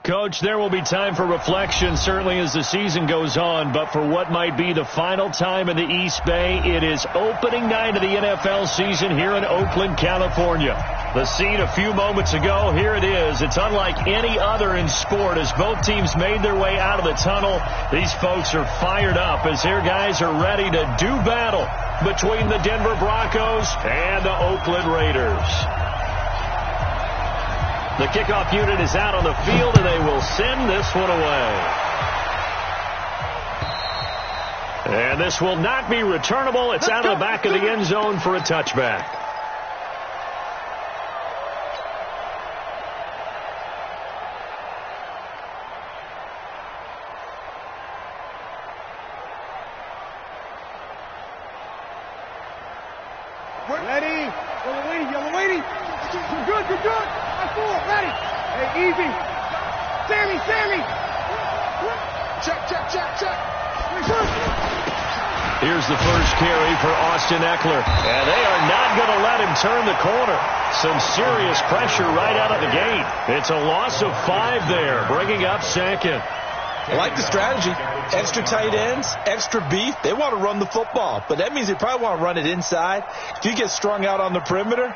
Coach, there will be time for reflection, certainly as the season goes on, but for what might be the final time in the East Bay, it is opening night of the NFL season here in Oakland, California. The scene a few moments ago, here it is. It's unlike any other in sport as both teams made their way out of the tunnel. These folks are fired up as their guys are ready to do battle between the Denver Broncos and the Oakland Raiders. The kickoff unit is out on the field, and they will send this one away. And this will not be returnable. It's out of the back of the end zone for a touchback. Ready? Yellow lady. You're good. Ready. Hey, easy. Sammy. Check. Here's the first carry for Austin Eckler. And they are not going to let him turn the corner. Some serious pressure right out of the gate. It's a loss of 5 there, bringing up second. I like the strategy. Extra tight ends, extra beef. They want to run the football, but that means they probably want to run it inside. If you get strung out on the perimeter,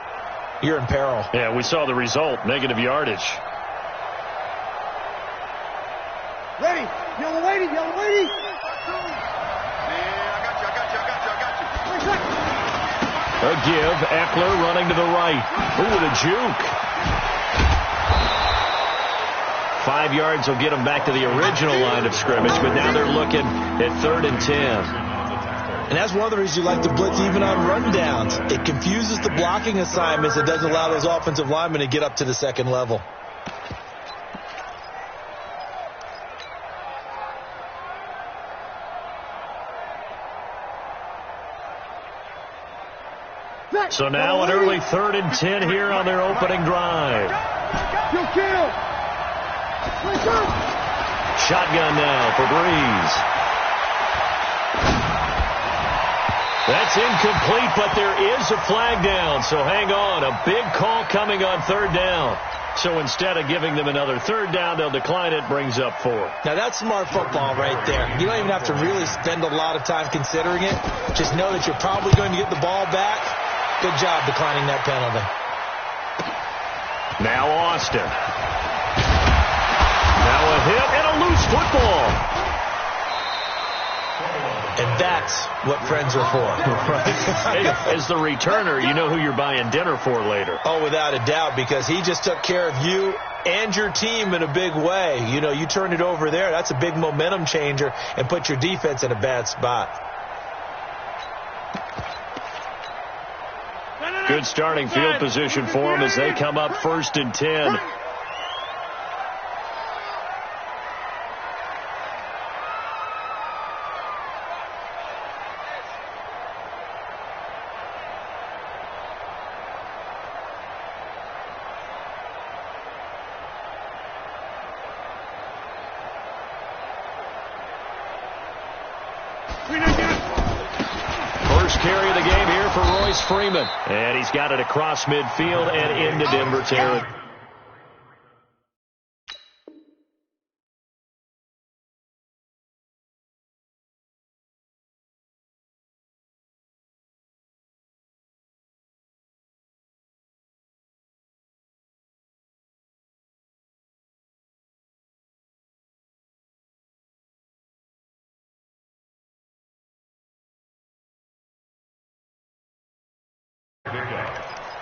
you're in peril. Yeah, we saw the result, negative yardage. Ready. Yellow lady. Man, I got you. A give. Eckler running to the right. Ooh, with a juke. 5 yards will get them back to the original line of scrimmage, but now they're looking at 3rd and 10. And that's one of the reasons you like to blitz even on rundowns. It confuses the blocking assignments. It doesn't allow those offensive linemen to get up to the second level. So now an early 3rd and 10 here on their opening drive. Shotgun now for Breeze. That's incomplete, but there is a flag down, so hang on. A big call coming on 3rd down. So instead of giving them another 3rd down, they'll decline it, brings up 4. Now that's smart football right there. You don't even have to really spend a lot of time considering it. Just know that you're probably going to get the ball back. Good job declining that penalty. Now Austin. Now a hit and a loose football. And that's what friends are for. Hey, as the returner, you know who you're buying dinner for later. Oh, without a doubt, because he just took care of you and your team in a big way. You know, you turn it over there, that's a big momentum changer and put your defense in a bad spot. Good starting field position for them as they come up 1st and 10. First carry of the game here for Royce Freeman. And he's got it across midfield and into Denver territory.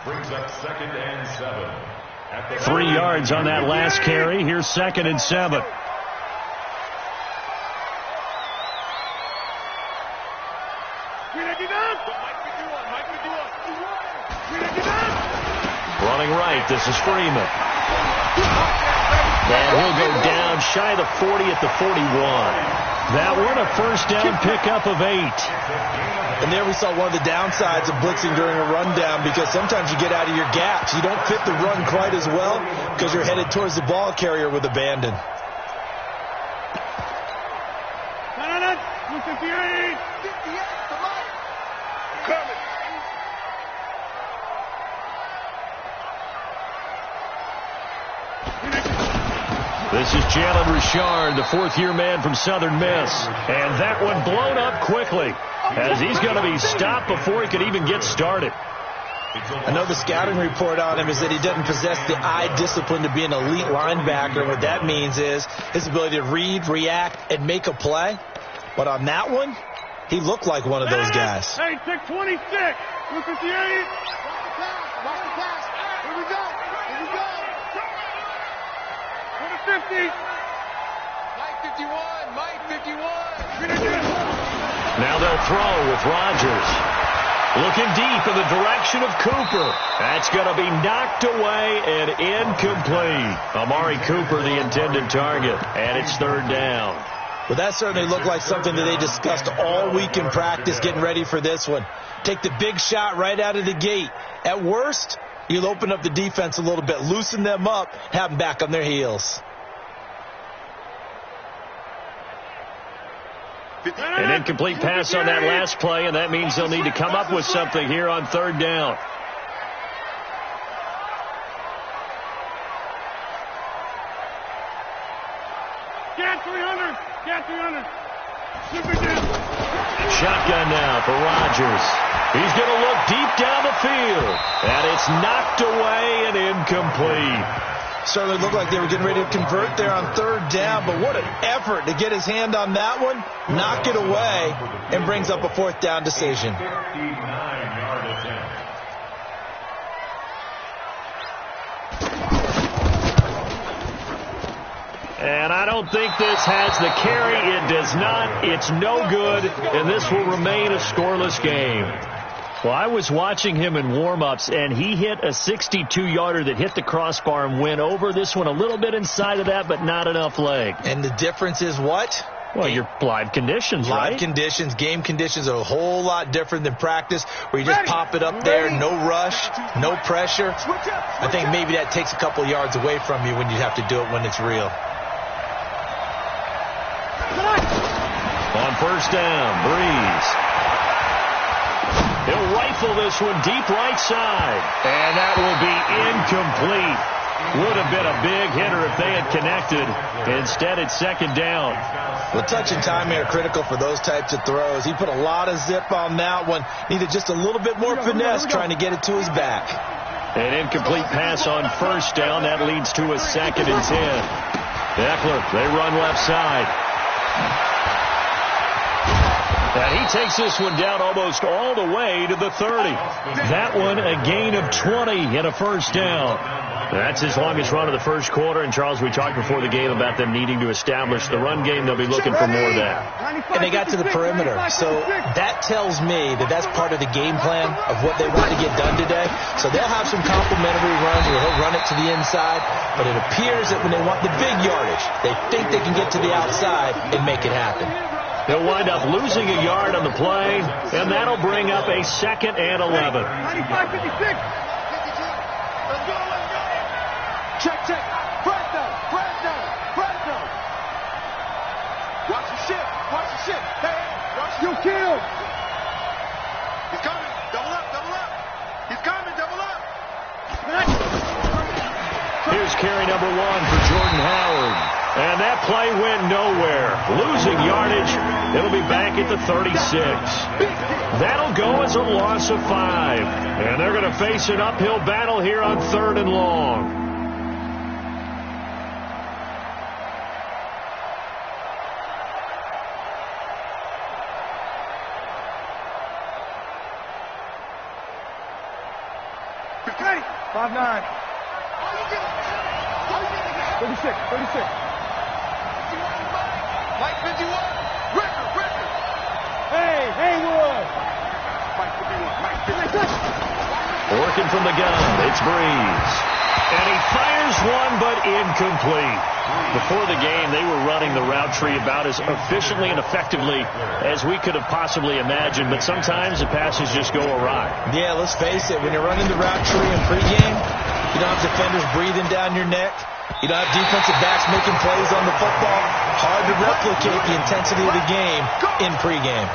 Brings up 2nd and 7. 3 yards on that last carry. Here's 2nd and 7. Running right, this is Freeman. And he'll go down shy of the 40 at the 41. That one a 1st down pickup of 8. And there we saw one of the downsides of blitzing during a rundown, because sometimes you get out of your gaps. You don't fit the run quite as well because you're headed towards the ball carrier with abandon. This is Jalen Richard, the fourth-year man from Southern Miss. And that one blown up quickly as he's going to be stopped before he could even get started. I know the scouting report on him is that he doesn't possess the eye discipline to be an elite linebacker. What that means is his ability to read, react, and make a play. But on that one, he looked like one of those guys. Hey, 626. Look at the 8. Watch the pass. Here we go. Here we go. For the 50. Mike 51. Now they'll throw with Rodgers. Looking deep in the direction of Cooper. That's going to be knocked away and incomplete. Amari Cooper, the intended target, and it's third down. Well, that certainly looked like something that they discussed all week in practice getting ready for this one. Take the big shot right out of the gate. At worst, you'll open up the defense a little bit, loosen them up, have them back on their heels. An incomplete pass on that last play, and that means they'll need to come up with something here on third down. Get 300. Get 300. Shotgun now for Rodgers. He's going to look deep down the field, and it's knocked away and incomplete. Certainly looked like they were getting ready to convert there on third down, but what an effort to get his hand on that one, knock it away, and brings up a fourth down decision. 59-yard attempt. And I don't think this has the carry. It does not. It's no good, and this will remain a scoreless game. Well, I was watching him in warm-ups, and he hit a 62-yarder that hit the crossbar and went over. This one a little bit inside of that, but not enough leg. And the difference is what? Well, your live conditions, right? Live conditions, game conditions are a whole lot different than practice, where you just pop it up there, no rush, no pressure. I think maybe that takes a couple yards away from you when you have to do it when it's real. On first down, Breeze. He'll rifle this one deep right side. And that will be incomplete. Would have been a big hitter if they had connected. Instead, it's second down. Well, touch and timing are critical for those types of throws. He put a lot of zip on that one. Needed just a little bit more finesse trying to get it to his back. An incomplete pass on first down. That leads to a 2nd and 10. Eckler, they run left side. And he takes this one down almost all the way to the 30. That one a gain of 20 and a first down. That's his longest run of the first quarter. And, Charles, we talked before the game about them needing to establish the run game. They'll be looking for more of that. And they got to the perimeter. So that tells me that that's part of the game plan of what they want to get done today. So they'll have some complimentary runs where he'll run it to the inside. But it appears that when they want the big yardage, they think they can get to the outside and make it happen. They'll wind up losing a yard on the play, and that'll bring up a 2nd and 11. 95-56. Check. Presto. Watch the ship. Hey, you kill. He's coming. Double up. He's coming. Double up. Here's carry number 1 for Jordan Howard. And that play went nowhere. Losing yardage. It'll be back at the 36. That'll go as a loss of 5. And they're going to face an uphill battle here on 3rd and long. Okay. 5-9. 36. Mike 51. Record. Hey, Haywood. Mike 51. Working from the gun, it's Breeze. And he fires one, but incomplete. Before the game, they were running the route tree about as efficiently and effectively as we could have possibly imagined, but sometimes the passes just go awry. Yeah, let's face it, when you're running the route tree in pregame, you don't have defenders breathing down your neck. You don't have defensive backs making plays on the football. Hard to replicate the intensity of the game in pregame.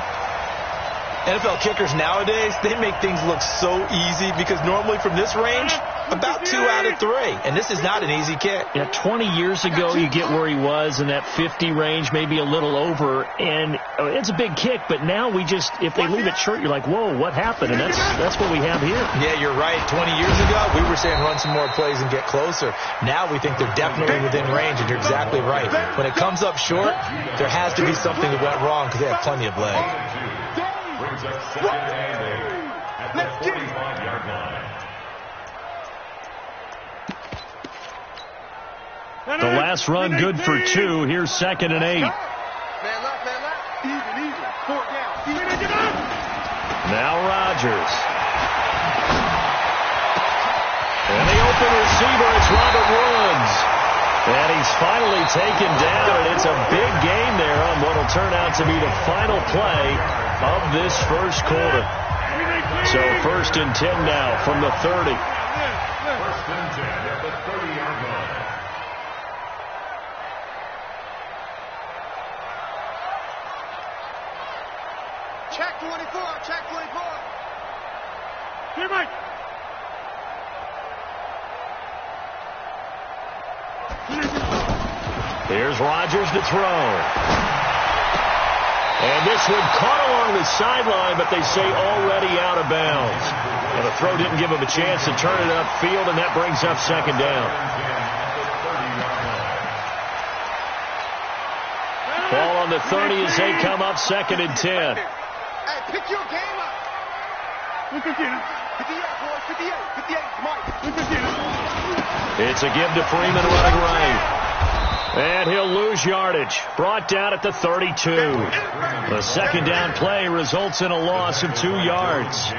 NFL kickers nowadays, they make things look so easy because normally from this range, about 2 out of 3. And this is not an easy kick. Yeah, 20 years ago, you get where he was in that 50 range, maybe a little over. And it's a big kick, but now we just, if they leave it short, you're like, whoa, what happened? And that's what we have here. Yeah, you're right. 20 years ago, we were saying run some more plays and get closer. Now we think they're definitely within range, and you're exactly right. When it comes up short, there has to be something that went wrong because they have plenty of leg. Brings up second and 8 at the 45-yard line. The last run good for 2. Here's 2nd and 8. Man left, man left. Even. 4 down. Now Rodgers. And the open receiver, it's Robert Woods. And he's finally taken down, and it's a big gain there on what will turn out to be the final play of this first quarter. So 1st and 10 now from the 30. 1st and 10 at the 30-yard line. Check 24. Check 24. Here, Mike. Here's Rodgers to throw. And this one caught along the sideline, but they say already out of bounds. And the throw didn't give him a chance to turn it upfield, and that brings up 2nd down. Ball on the 30 as they come up 2nd and 10. Hey, pick your game up. 58, boys. 58, Mike. It's a give to Freeman running right. And he'll lose yardage. Brought down at the 32. The 2nd down play results in a loss of 2 yards.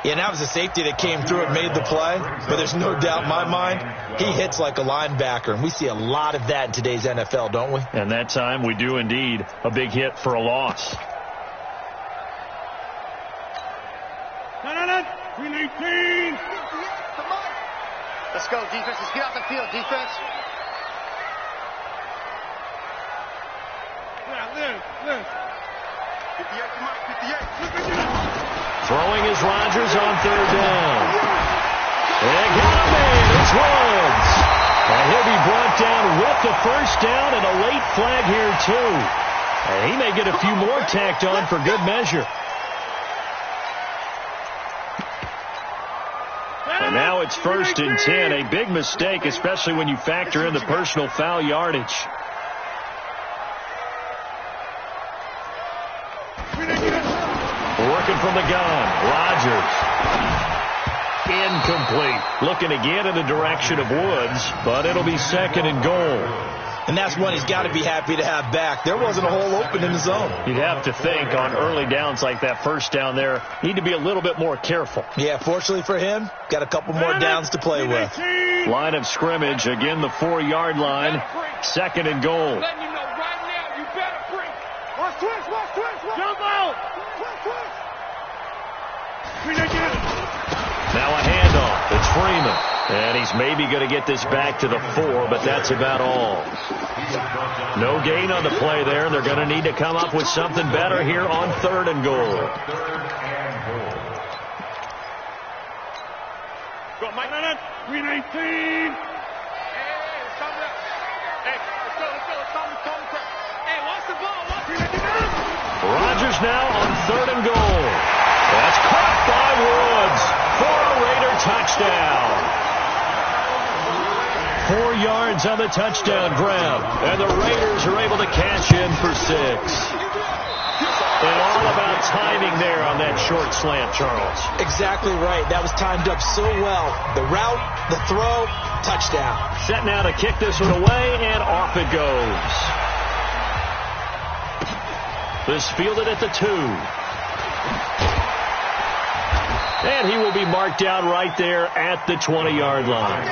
Yeah, that was a safety that came through and made the play. But there's no doubt in my mind, he hits like a linebacker. And we see a lot of that in today's NFL, don't we? And that time we do indeed. A big hit for a loss. 319. Let's go, defense. Let's get out the field, defense. Live. 58 to Mike. 58. Throwing is Rodgers on 3rd down. And got a man. It's Woods. And he'll be brought down with the 1st down and a late flag here, too. And he may get a few more tacked on for good measure. And now it's 1st and 10. A big mistake, especially when you factor in the personal foul yardage. Working from the gun. Rodgers. Incomplete. Looking again in the direction of Woods, but it'll be 2nd and goal. And that's one he's got to be happy to have back. There wasn't a hole open in the zone. You'd have to think on early downs like that 1st down there, need to be a little bit more careful. Yeah, fortunately for him, got a couple more downs to play with. Line of scrimmage, again the 4-yard line, 2nd and goal. Letting you know right now, you better bring. Watch twist. Jump out. Now a handoff. It's Freeman. And he's maybe going to get this back to the 4, but that's about all. No gain on the play there. They're going to need to come up with something better here on 3rd and goal. Go, Mike. 319. Rodgers now on 3rd and goal. That's caught by Woods for a Raider touchdown. 4 yards on the touchdown grab, and the Raiders are able to cash in for 6. And all about timing there on that short slant, Charles. Exactly right. That was timed up so well. The route, the throw, touchdown. Set now to kick this one away, and off it goes. This fielded at the 2. And he will be marked down right there at the 20-yard line.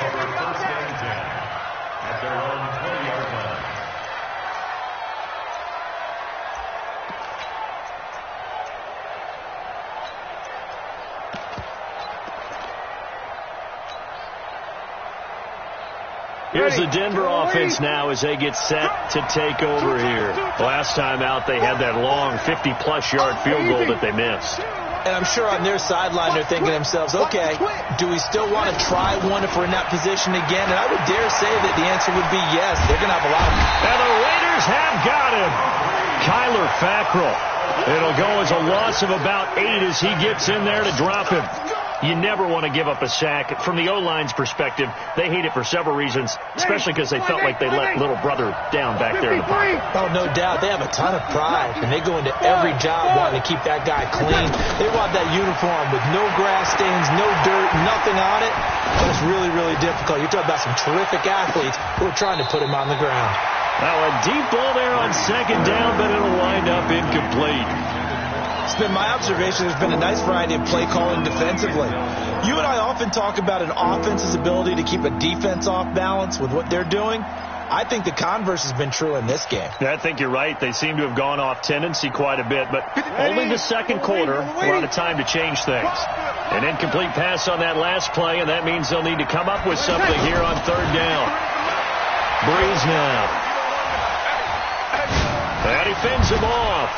Here's the Denver offense now as they get set to take over here. Last time out, they had that long 50-plus yard field goal that they missed. And I'm sure on their sideline they're thinking to themselves, okay, do we still want to try one if we're in that position again? And I would dare say that the answer would be yes. They're going to have a lot of... And the Raiders have got him. Kyler Fackrell. It'll go as a loss of about 8 as he gets in there to drop him. You never want to give up a sack. From the O-line's perspective, they hate it for several reasons, especially because they felt like they let little brother down back there in the pocket. Oh, no doubt. They have a ton of pride, and they go into every job wanting to keep that guy clean. They want that uniform with no grass stains, no dirt, nothing on it. But it's really, really difficult. You're talking about some terrific athletes who are trying to put him on the ground. Now a deep ball there on second down, but it'll wind up incomplete. It's been my observation there's been a nice variety of play calling defensively. You and I often talk about an offense's ability to keep a defense off balance with what they're doing. I think the converse has been true in this game. I think you're right. They seem to have gone off tendency quite a bit, but only the second quarter, a lot of time to change things. An incomplete pass on that last play, and that means they'll need to come up with something here on third down. Breeze now. And he fends him off.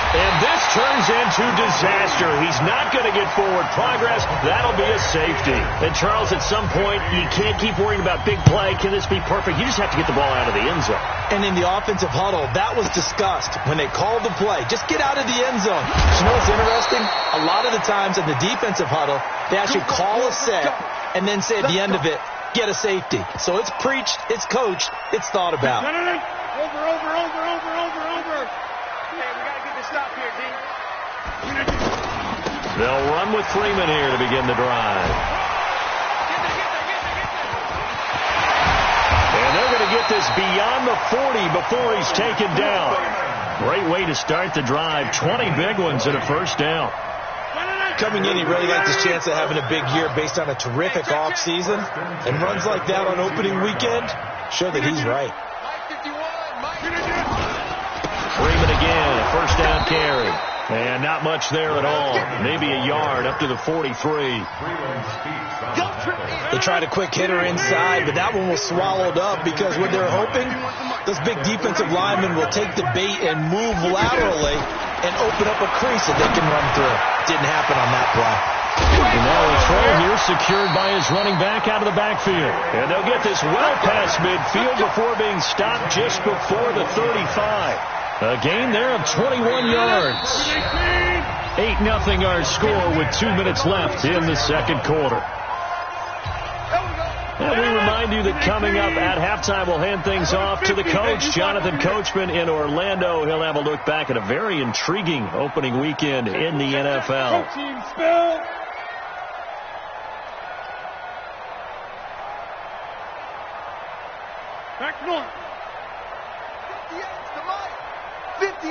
And this turns into disaster. He's not going to get forward progress. That'll be a safety. And, Charles, at some point, you can't keep worrying about big play. Can this be perfect? You just have to get the ball out of the end zone. And in the offensive huddle, that was discussed when they called the play. Just get out of the end zone. You know what's interesting? A lot of the times in the defensive huddle, they actually call a set and then say at the end of it, get a safety. So it's preached, it's coached, it's thought about. Over. Hey, we got to get this stop here, D. They'll run with Freeman here to begin the drive. And they're going to get this beyond the 40 before he's taken down. Great way to start the drive. 20 big ones and a first down. Coming in, he really liked his chance of having a big year based on a terrific offseason. And runs like that on opening weekend show that he's right. Freeman again, a first down carry. And not much there at all. Maybe a yard up to the 43. They tried a quick hitter inside, but that one was swallowed up because what they're hoping, those big defensive linemen will take the bait and move laterally and open up a crease that they can run through. Didn't happen on that play. And now a throw here secured by his running back out of the backfield. And they'll get this well past midfield before being stopped just before the 35. A gain there of 21 yards. 8-0 our score with 2 minutes left in the second quarter. And we remind you that coming up at halftime, we'll hand things off to the coach, Jonathan Coachman in Orlando. He'll have a look back at a very intriguing opening weekend in the NFL. Back north. 58.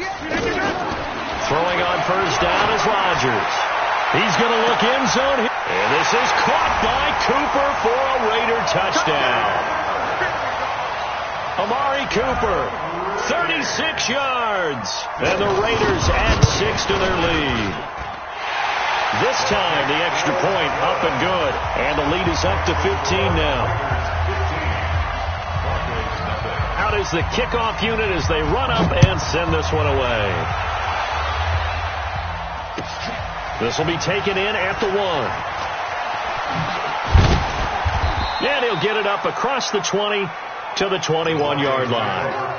Throwing on first down is Rodgers. He's going to look end zone. And this is caught by Cooper for a Raider touchdown. Amari Cooper, 36 yards. And the Raiders add 6 to their lead. This time the extra point up and good. And the lead is up to 15 now. Out is the kickoff unit as they run up and send this one away. This will be taken in at the 1. And he'll get it up across the 20 to the 21-yard line.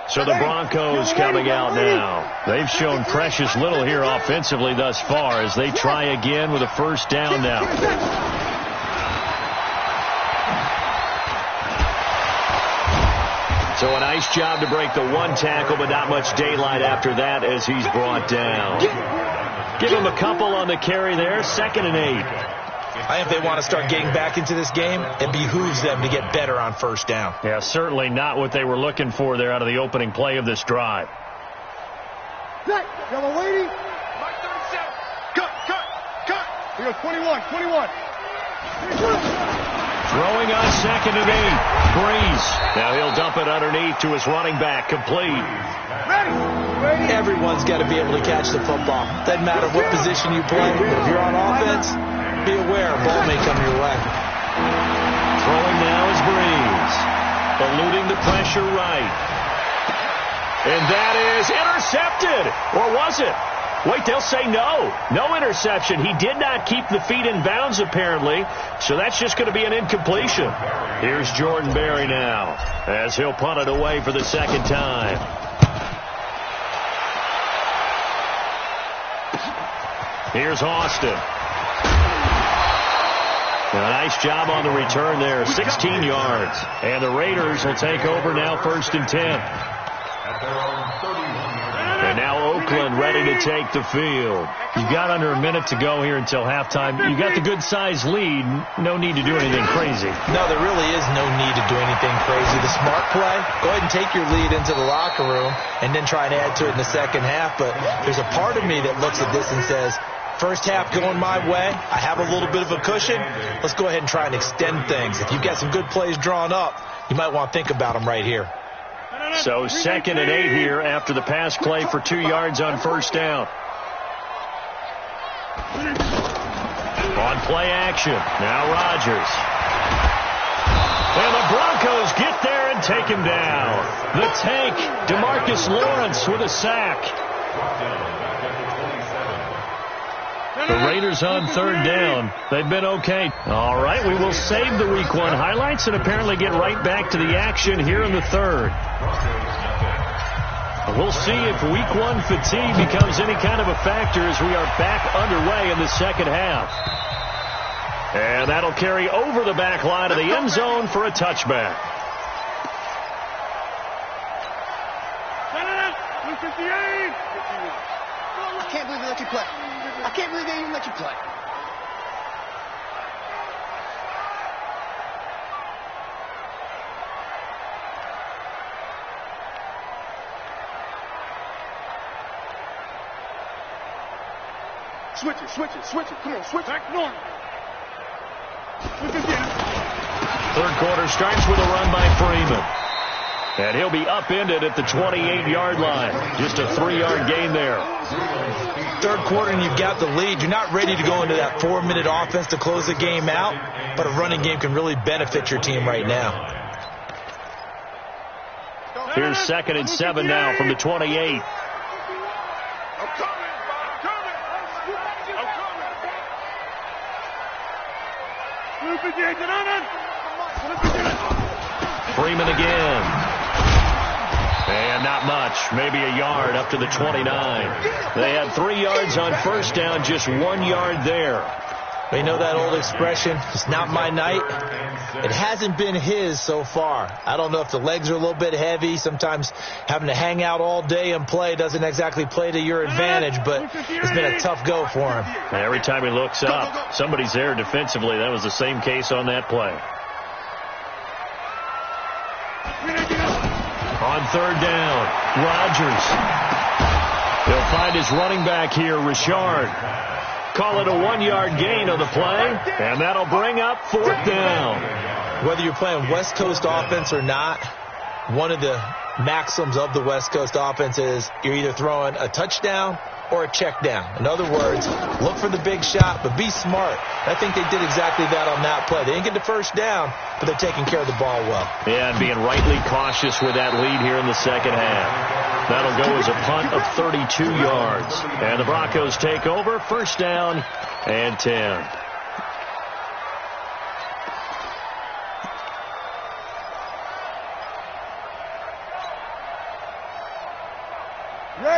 So the Broncos coming out now. They've shown precious little here offensively thus far as they try again with a first down now. So a nice job to break the one tackle, but not much daylight after that as he's brought down. Give him a couple on the carry there. 2nd and 8. I think they want to start getting back into this game, it behooves them to get better on first down. Yeah, certainly not what they were looking for there out of the opening play of this drive. Yellow lady. Mike 37. Cut. We go 21. Throwing on 2nd and 8. Breeze. Now he'll dump it underneath to his running back. Complete. Everyone's got to be able to catch the football. Doesn't matter what position you play, but if you're on offense, be aware a ball may come your way. Throwing now is Breeze. Eluding the pressure right. And that is intercepted. Or was it? Wait, they'll say no. No interception. He did not keep the feet in bounds, apparently. So that's just going to be an incompletion. Here's Jordan Berry now, as he'll punt it away for the 2nd time. Here's Austin. A nice job on the return there. 16 yards. And the Raiders will take over now 1st and 10. And now Oakland ready to take the field. You've got under a minute to go here until halftime. You got the good-sized lead. No need to do anything crazy. No, there really is no need to do anything crazy. The smart play, go ahead and take your lead into the locker room and then try and add to it in the second half. But there's a part of me that looks at this and says, first half going my way. I have a little bit of a cushion. Let's go ahead and try and extend things. If you've got some good plays drawn up, you might want to think about them right here. So 2nd and 8 here after the pass play for 2 yards on 1st down. On play action. Now Rodgers. And the Broncos get there and take him down. The tank, DeMarcus Lawrence with a sack. The Raiders on 3rd down. They've been okay. All right, we will save the Week 1 highlights and apparently get right back to the action here in the 3rd. We'll see if Week 1 fatigue becomes any kind of a factor as we are back underway in the 2nd half. And that'll carry over the back line of the end zone for a touchback. I can't believe they let you play. I can't believe they even let you play. Switch it. Come on, switch. Back north. Switch again. 3rd quarter starts with a run by Freeman. And he'll be upended at the 28-yard line. Just a 3-yard gain there. 3rd quarter and you've got the lead. You're not ready to go into that 4-minute offense to close the game out, but a running game can really benefit your team right now. Here's 2nd and 7 now from the 28. Freeman again. And not much. Maybe a yard up to the 29. They had 3 yards on 1st down, just 1 yard there. You know that old expression, it's not my night. It hasn't been his so far. I don't know if the legs are a little bit heavy. Sometimes having to hang out all day and play doesn't exactly play to your advantage, but it's been a tough go for him. And every time he looks up, somebody's there defensively. That was the same case on that play. On 3rd down, Rodgers. He'll find his running back here, Richard. Call it a 1-yard gain of the play, and that'll bring up 4th down. Whether you're playing West Coast offense or not, one of the maxims of the West Coast offense is you're either throwing a touchdown or a check down. In other words, look for the big shot, but be smart. I think they did exactly that on that play. They didn't get the 1st down, but they're taking care of the ball well. Yeah, and being rightly cautious with that lead here in the 2nd half. That'll go as a punt of 32 yards. And the Broncos take over, 1st down and 10.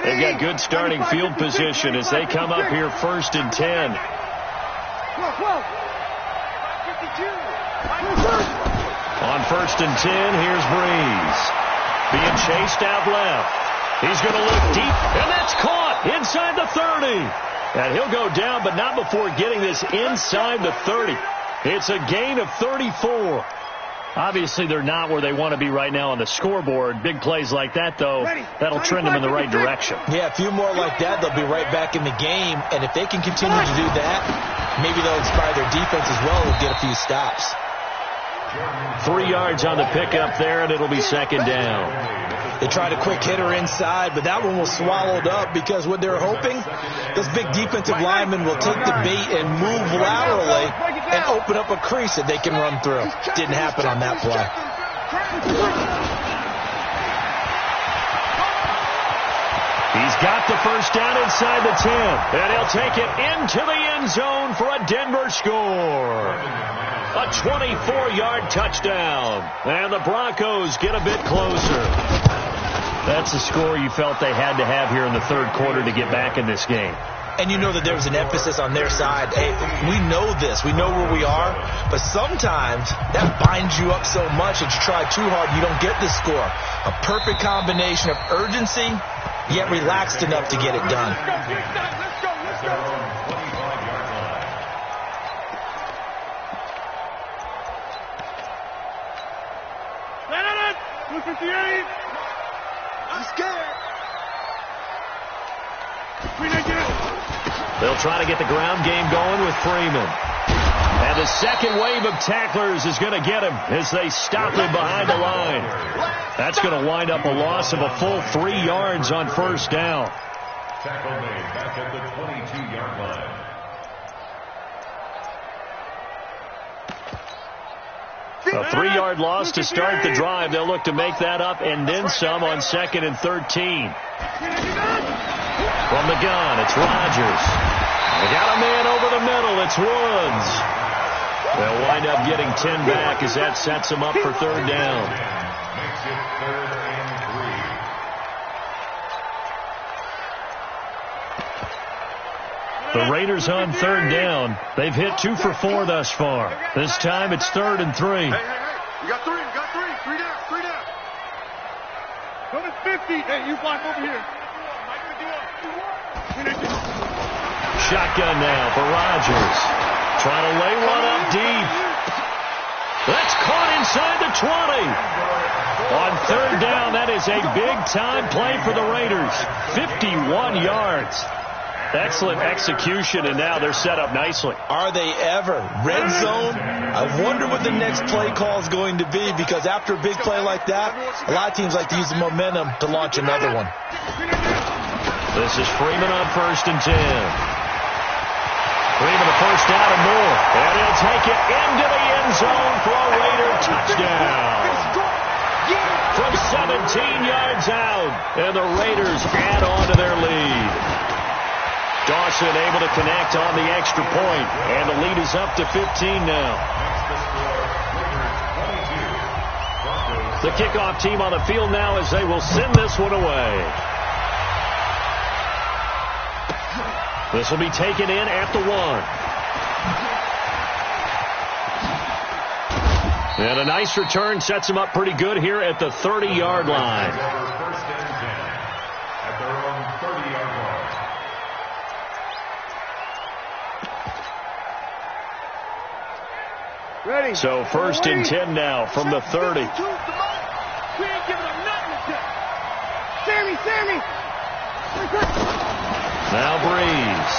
They've got good starting field position as they come up here 1st and 10. On 1st and 10, here's Breeze. Being chased out left. He's going to look deep, and that's caught inside the 30. And he'll go down, but not before getting this inside the 30. It's a gain of 34. Obviously, they're not where they want to be right now on the scoreboard. Big plays like that, though, that'll trend them in the right direction. Yeah, a few more like that, they'll be right back in the game. And if they can continue to do that, maybe they'll inspire their defense as well and get a few stops. 3 yards on the pickup there, and it'll be second down. They tried a quick hitter inside, but that one was swallowed up because what they're hoping, this big defensive lineman will take the bait and move laterally and open up a crease that they can run through. Didn't happen on that play. He's got the first down inside the 10, and he'll take it into the end zone for a Denver score. A 24-yard touchdown, and the Broncos get a bit closer. That's the score you felt they had to have here in the third quarter to get back in this game. And you know that there was an emphasis on their side. Hey, we know this. We know where we are. But sometimes that binds you up so much that you try too hard, you don't get the score. A perfect combination of urgency, yet relaxed enough to get it done. I'm scared. They'll try to get the ground game going with Freeman. And the second wave of tacklers is going to get him as they stop him behind the line. That's going to wind up a loss of a full 3 yards on first down. Tackle made back at the 22-yard line. A 3-yard loss to start the drive. They'll look to make that up and then some on 2nd and 13. From the gun, it's Rodgers. They got a man over the middle. It's Woods. They'll wind up getting 10 back as that sets them up for third down. Makes it 3rd and 3. The Raiders on third down. They've hit 2 for 4 thus far. This time it's 3rd and 3. Hey, you got 3, 3 down, 3 down. Go to 50. Hey, you block over here. Shotgun now for Rodgers. Trying to lay one up deep. That's caught inside the 20. On third down, that is a big-time play for the Raiders. 51 yards. Excellent execution, and now they're set up nicely. Are they ever? Red zone? I wonder what the next play call is going to be, because after a big play like that, a lot of teams like to use the momentum to launch another one. This is Freeman on 1st and 10. Freeman a first down and more. And he'll take it into the end zone for a Raider touchdown. From 17 yards out. And the Raiders add on to their lead. Dawson able to connect on the extra point. And the lead is up to 15 now. The kickoff team on the field now as they will send this one away. This will be taken in at the 1. And a nice return sets them up pretty good here at the 30-yard line. First and 10 at their own 30-yard line. Ready. So 1st and 10 now from the 30. We ain't giving them nothing to do. Sammy. Now Breeze.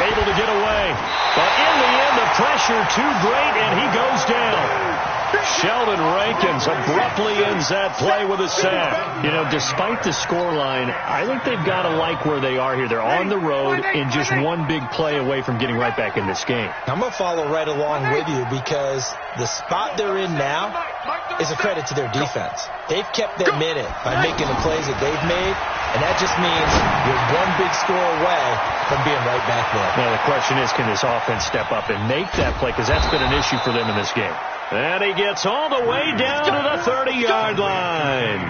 Able to get away. But in the end, the pressure too great, and he goes down. Sheldon Rankins abruptly ends that play with a sack. You know, despite the scoreline, I think they've got to like where they are here. They're on the road and just one big play away from getting right back in this game. I'm going to follow right along with you, because the spot they're in now is a credit to their defense. They've kept them in it by making the plays that they've made, and that just means you're one big score away from being right back there. Now, the question is, can this offense step up and make that play? Because that's been an issue for them in this game. And he gets all the way down to the 30-yard line.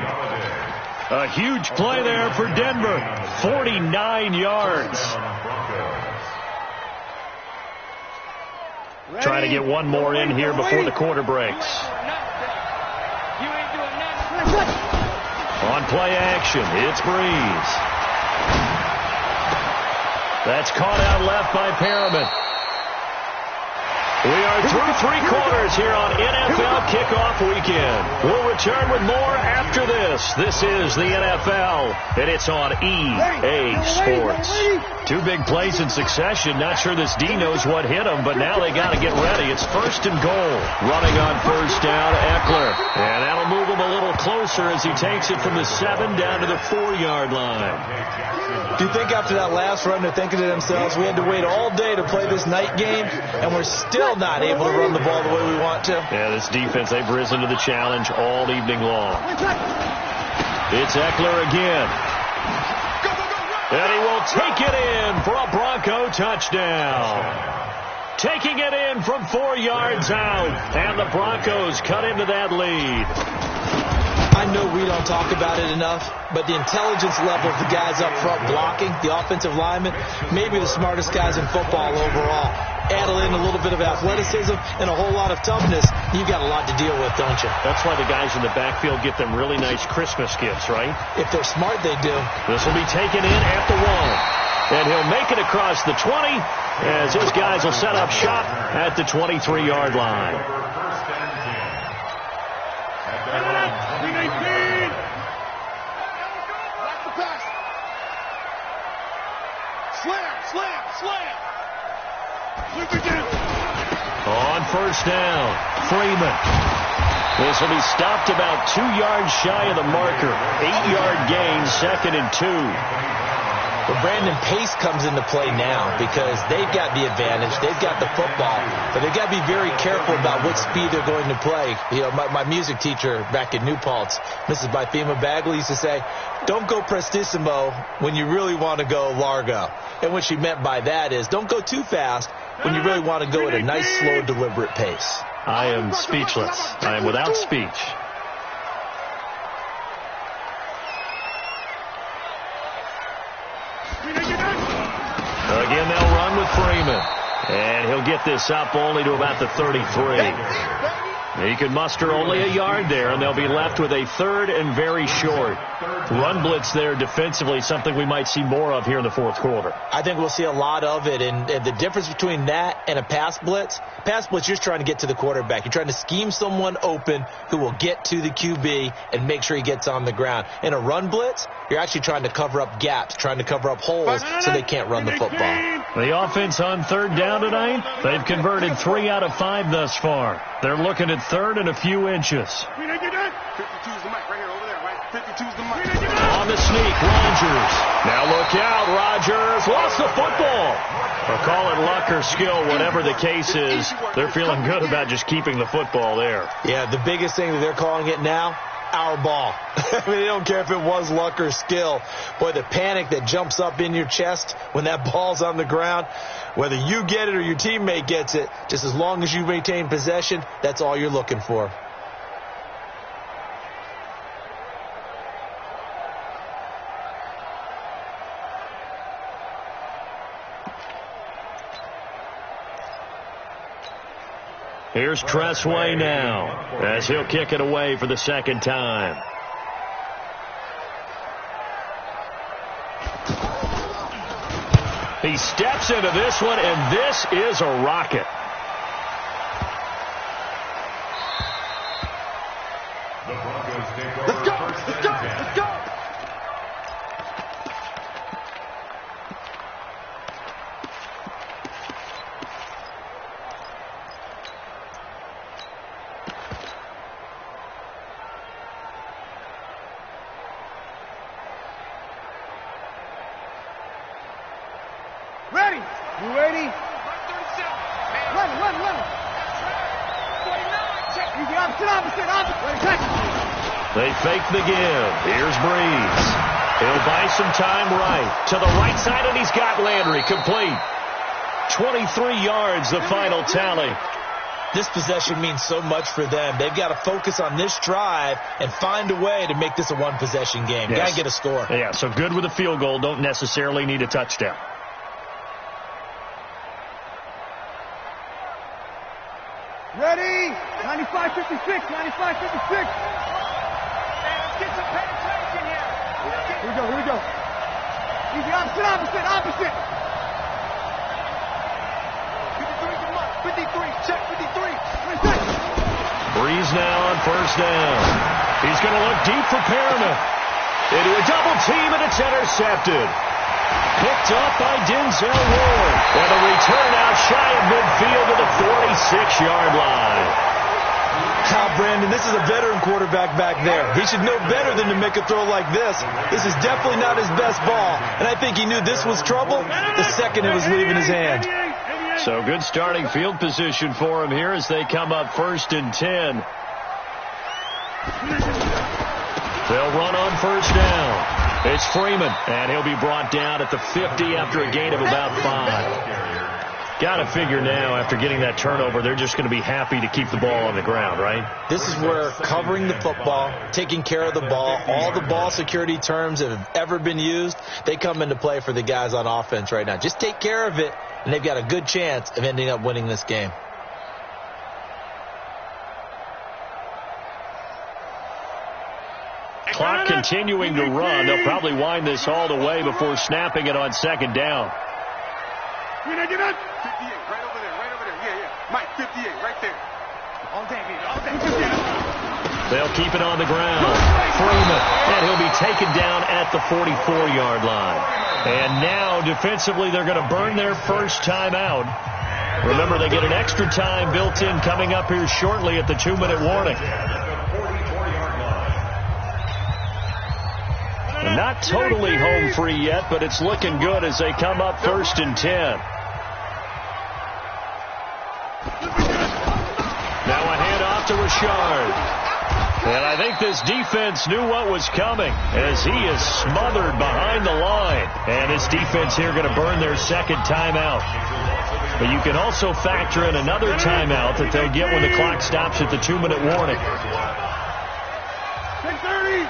A huge play there for Denver. 49 yards. Trying to get one more in here before the quarter breaks. On play action, it's Breeze. That's caught out left by Perriman. We are through 3 quarters here on NFL Kickoff Weekend. We'll return with more after this. This is the NFL, and it's on EA Sports. 2 big plays in succession. Not sure this D knows what hit him, but now they got to get ready. It's 1st and goal. Running on 1st down, Eckler. And that'll move him a little closer as he takes it from the 7 down to the 4-yard line. Do you think after that last run they're thinking to themselves, we had to wait all day to play this night game, and we're still not able to run the ball the way we want to? Yeah, this defense, they've risen to the challenge all evening long. It's Eckler again. And he will take it in for a Bronco touchdown. Taking it in from 4 yards out, and the Broncos cut into that lead. I know we don't talk about it enough, but the intelligence level of the guys up front blocking, the offensive linemen, maybe the smartest guys in football overall. Add in a little bit of athleticism and a whole lot of toughness, you've got a lot to deal with, don't you? That's why the guys in the backfield get them really nice Christmas gifts, right? If they're smart, they do. This will be taken in at the 1. And he'll make it across the 20 as his guys will set up shop at the 23-yard line. On 1st down, Freeman. This will be stopped about 2 yards shy of the marker. 8-yard gain, 2nd and 2. Well, Brandon, pace comes into play now because they've got the advantage. They've got the football, but they've got to be very careful about what speed they're going to play. You know, my music teacher back in New Paltz, Mrs. Bythema Bagley, used to say, don't go prestissimo when you really want to go largo. And what she meant by that is don't go too fast when you really want to go at a nice, slow, deliberate pace. I am speechless. I am without speech. Again, they'll run with Freeman. And he'll get this up only to about the 33. He can muster only a yard there, and they'll be left with a 3rd and very short. Run blitz there defensively, something we might see more of here in the 4th quarter. I think we'll see a lot of it, and the difference between that and a pass blitz, you're just trying to get to the quarterback. You're trying to scheme someone open who will get to the QB and make sure he gets on the ground. In a run blitz, you're actually trying to cover up gaps, trying to cover up holes so they can't run the football. The offense on 3rd down tonight, they've converted 3 out of 5 thus far. They're looking at 3rd and a few inches. 52's the mic right here, over there, right? 52's the mic. On the sneak, Rodgers. Now look out, Rodgers lost the football. Or call it luck or skill, whatever the case is. They're feeling good about just keeping the football there. Yeah, the biggest thing that they're calling it now, our ball. I mean, they don't care if it was luck or skill. Boy, the panic that jumps up in your chest when that ball's on the ground, whether you get it or your teammate gets it, just as long as you maintain possession, that's all you're looking for. Here's Tressway now as he'll kick it away for the 2nd time. He steps into this one, and this is a rocket. The Broncos take over. Let's go! Let's go! Let's go! Ready? You ready? Run. Run. You the opposite. They fake the give. Here's Breeze. He'll buy some time right. To the right side, and he's got Landry complete. 23 yards, the final tally. This possession means so much for them. They've got to focus on this drive and find a way to make this a one-possession game. Yes. Got to get a score. Yeah, so good with a field goal. Don't necessarily need a touchdown. Ready? 95-56. 95-56. Let's get some penetration here. Here we go. Easy, opposite. 53's the mark. 53. Check 53. Breeze now on first down. He's going to look deep for Perriman. Into a double team, and it's intercepted. Picked up by Denzel Ward. And a return out shy of midfield to the 46-yard line. Brandon, this is a veteran quarterback back there. He should know better than to make a throw like this. This is definitely not his best ball. And I think he knew this was trouble the second it was leaving his hand. So good starting field position for him here as they come up 1st and 10. They'll run on first down. It's Freeman, and he'll be brought down at the 50 after a gain of about 5. Got to figure now, after getting that turnover, they're just going to be happy to keep the ball on the ground, right? This is where covering the football, taking care of the ball, all the ball security terms that have ever been used, they come into play for the guys on offense right now. Just take care of it, and they've got a good chance of ending up winning this game. Clock continuing to run. They'll probably wind this all the way before snapping it on second down. 58, right over there, Yeah. Mike, 58, right there. All day. They'll keep it on the ground. Freeman, and he'll be taken down at the 44-yard line. And now, defensively, they're going to burn their first timeout. Remember, they get an extra time built in coming up here shortly at the 2-minute warning. Not totally home free yet, but it's looking good as they come up 1st and 10. Now a handoff to Richard. And I think this defense knew what was coming as he is smothered behind the line. And this defense here going to burn their second timeout. But you can also factor in another timeout that they'll get when the clock stops at the 2-minute warning. 6:30.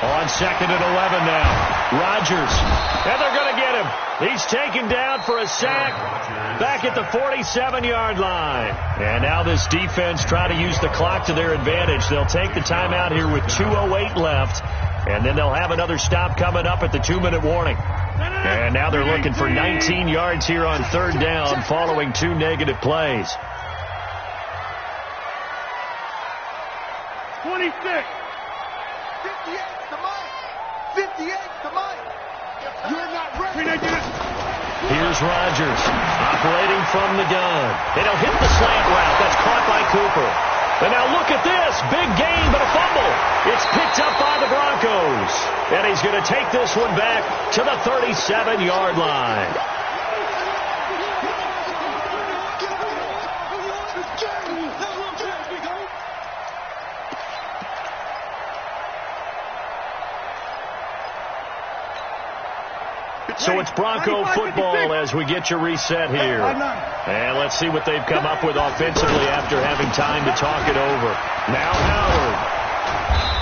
On 2nd and 11 now. Rodgers. And they're going to get him. He's taken down for a sack back at the 47-yard line. And now this defense try to use the clock to their advantage. They'll take the timeout here with 2:08 left. And then they'll have another stop coming up at the 2-minute warning. And now they're looking for 19 yards here on 3rd down following 2 negative plays. 26. 58 to Mike. 58 to Mike. You're not ready. Here's Rodgers operating from the gun. And he'll hit the slant route. That's caught by Cooper. And now look at this. Big gain, but a fumble. It's picked up by the Broncos. And he's going to take this one back to the 37-yard line. So it's Bronco football as we get you reset here. And let's see what they've come up with offensively after having time to talk it over. Now Howard.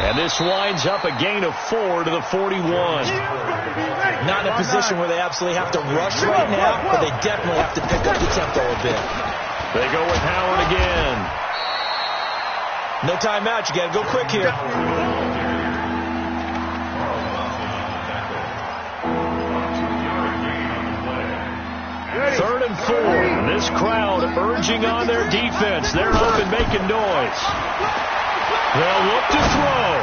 And this winds up a gain of 4 to the 41. Not in a position where they absolutely have to rush right now, but they definitely have to pick up the tempo a bit. They go with Howard again. No timeout. You got to go quick here. 3rd and 4. And this crowd urging on their defense. They're up and making noise. They'll look to throw.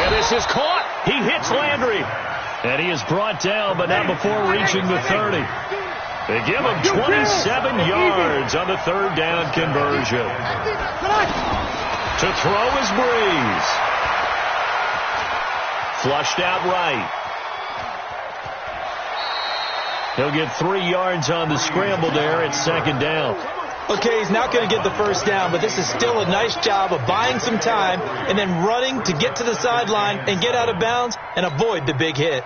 And this is caught. He hits Landry. And he is brought down, but not before reaching the 30. They give him 27 yards on the 3rd down conversion. To throw is Breeze. Flushed out right. He'll get 3 yards on the scramble there at 2nd down. Okay, he's not going to get the first down, but this is still a nice job of buying some time and then running to get to the sideline and get out of bounds and avoid the big hit.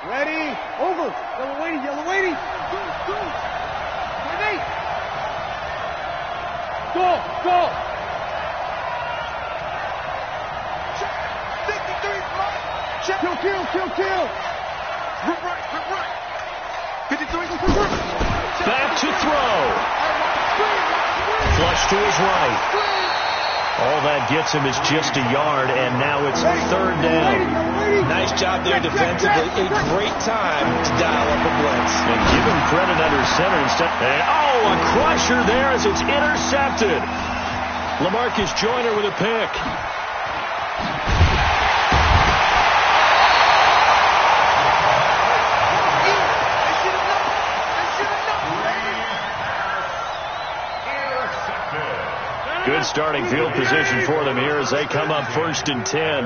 Ready, over. Yellow waiting, yellow waiting. Go, go. 53, Kill. Rip right. 53. Back to throw. Flush to his right. All that gets him is just a yard, and now it's third down. Nice job there defensively. A great time to dial up a blitz. And give him credit under center instead. Oh, a crusher there as it's intercepted. LaMarcus Joyner with a pick. Good starting field position for them here as they come up 1st and 10.